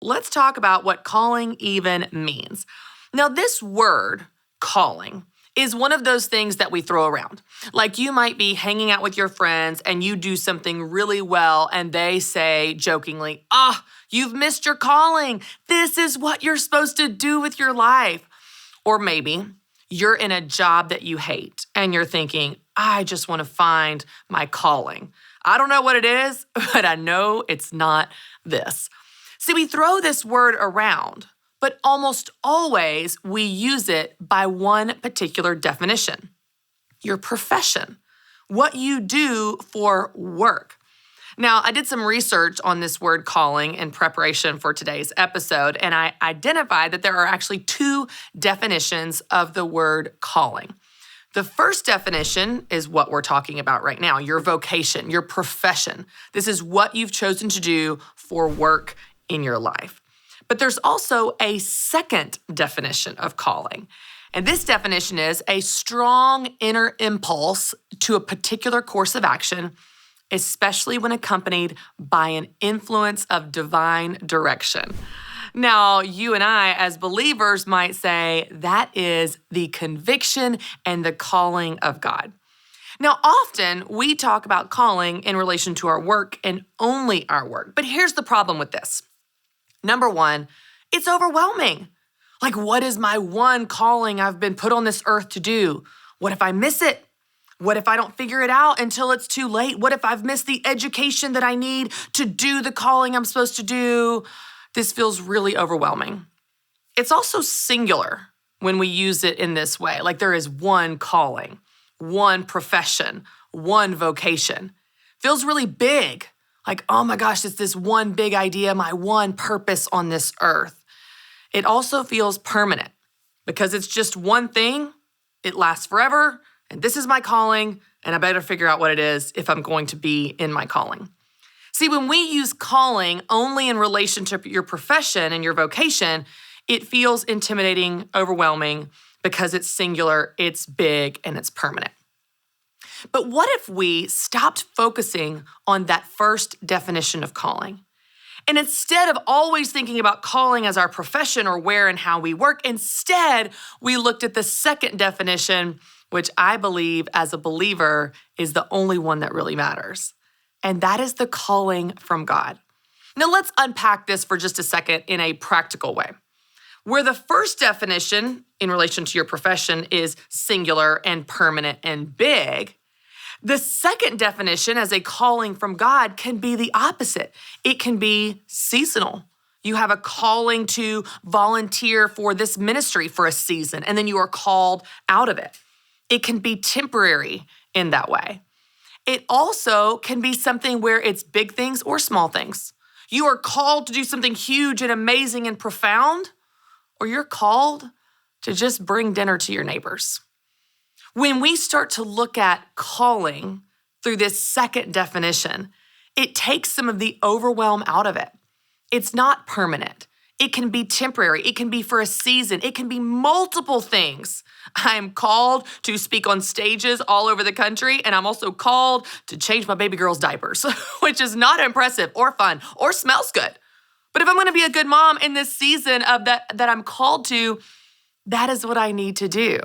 let's talk about what calling even means. Now, this word, calling, is one of those things that we throw around. Like you might be hanging out with your friends and you do something really well and they say jokingly, you've missed your calling. This is what you're supposed to do with your life. Or maybe you're in a job that you hate and you're thinking, I just want to find my calling. I don't know what it is, but I know it's not this. See, we throw this word around, but almost always we use it by one particular definition: your profession, what you do for work. Now, I did some research on this word calling in preparation for today's episode, and I identified that there are actually two definitions of the word calling. The first definition is what we're talking about right now, your vocation, your profession. This is what you've chosen to do for work in your life. But there's also a second definition of calling. And this definition is a strong inner impulse to a particular course of action, especially when accompanied by an influence of divine direction. Now, you and I, as believers, might say that is the conviction and the calling of God. Now, often we talk about calling in relation to our work and only our work. But here's the problem with this. Number one, it's overwhelming. Like, what is my one calling I've been put on this earth to do? What if I miss it? What if I don't figure it out until it's too late? What if I've missed the education that I need to do the calling I'm supposed to do? This feels really overwhelming. It's also singular when we use it in this way. Like there is one calling, one profession, one vocation. Feels really big. Like, oh my gosh, it's this one big idea, my one purpose on this earth. It also feels permanent because it's just one thing. It lasts forever. And this is my calling. And I better figure out what it is if I'm going to be in my calling. See, when we use calling only in relation to your profession and your vocation, it feels intimidating, overwhelming, because it's singular, it's big, and it's permanent. But what if we stopped focusing on that first definition of calling? And instead of always thinking about calling as our profession or where and how we work, instead we looked at the second definition, which I believe as a believer is the only one that really matters. And that is the calling from God. Now let's unpack this for just a second in a practical way. Where the first definition in relation to your profession is singular and permanent and big, the second definition as a calling from God can be the opposite. It can be seasonal. You have a calling to volunteer for this ministry for a season, and then you are called out of it. It can be temporary in that way. It also can be something where it's big things or small things. You are called to do something huge and amazing and profound, or you're called to just bring dinner to your neighbors. When we start to look at calling through this second definition, it takes some of the overwhelm out of it. It's not permanent. It can be temporary. It can be for a season. It can be multiple things. I am called to speak on stages all over the country, and I'm also called to change my baby girl's diapers, which is not impressive or fun or smells good. But if I'm going to be a good mom in this season of that I'm called to, that is what I need to do.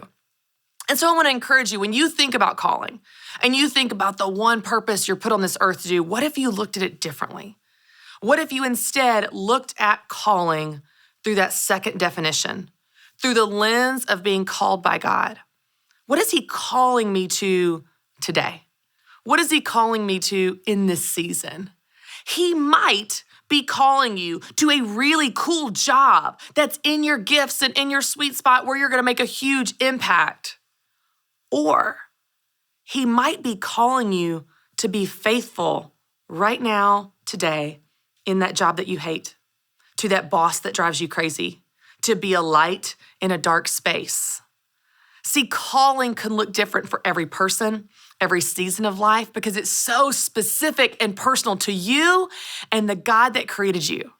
And so I want to encourage you, when you think about calling and you think about the one purpose you're put on this earth to do, what if you looked at it differently? What if you instead looked at calling through that second definition, through the lens of being called by God? What is He calling me to today? What is He calling me to in this season? He might be calling you to a really cool job that's in your gifts and in your sweet spot where you're going to make a huge impact. Or He might be calling you to be faithful right now, today, in that job that you hate, to that boss that drives you crazy, to be a light in a dark space. See, calling can look different for every person, every season of life, because it's so specific and personal to you and the God that created you,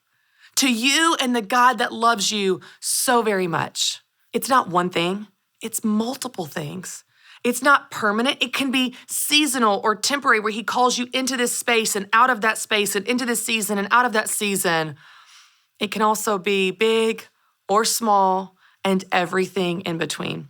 to you and the God that loves you so very much. It's not one thing, it's multiple things. It's not permanent. It can be seasonal or temporary, where He calls you into this space and out of that space and into this season and out of that season. It can also be big or small and everything in between.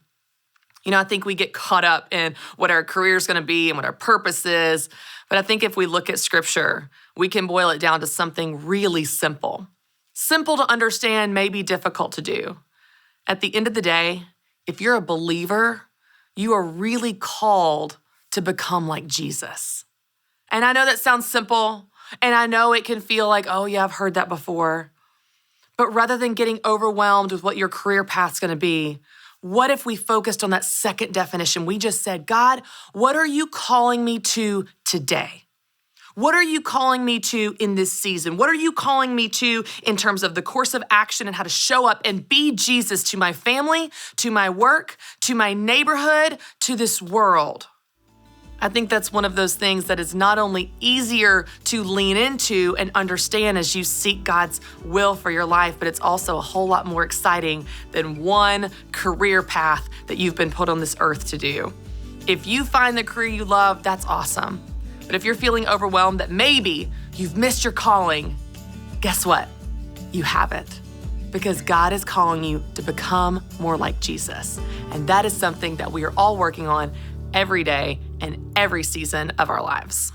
I think we get caught up in what our career is going to be and what our purpose is. But I think if we look at scripture, we can boil it down to something really simple. Simple to understand, maybe difficult to do. At the end of the day, if you're a believer, you are really called to become like Jesus. And I know that sounds simple, and I know it can feel like, oh yeah, I've heard that before. But rather than getting overwhelmed with what your career path's going to be, what if we focused on that second definition? We just said, God, what are you calling me to today? What are you calling me to in this season? What are you calling me to in terms of the course of action and how to show up and be Jesus to my family, to my work, to my neighborhood, to this world? I think that's one of those things that is not only easier to lean into and understand as you seek God's will for your life, but it's also a whole lot more exciting than one career path that you've been put on this earth to do. If you find the career you love, that's awesome. But if you're feeling overwhelmed that maybe you've missed your calling, guess what? You haven't. Because God is calling you to become more like Jesus. And that is something that we are all working on every day and every season of our lives.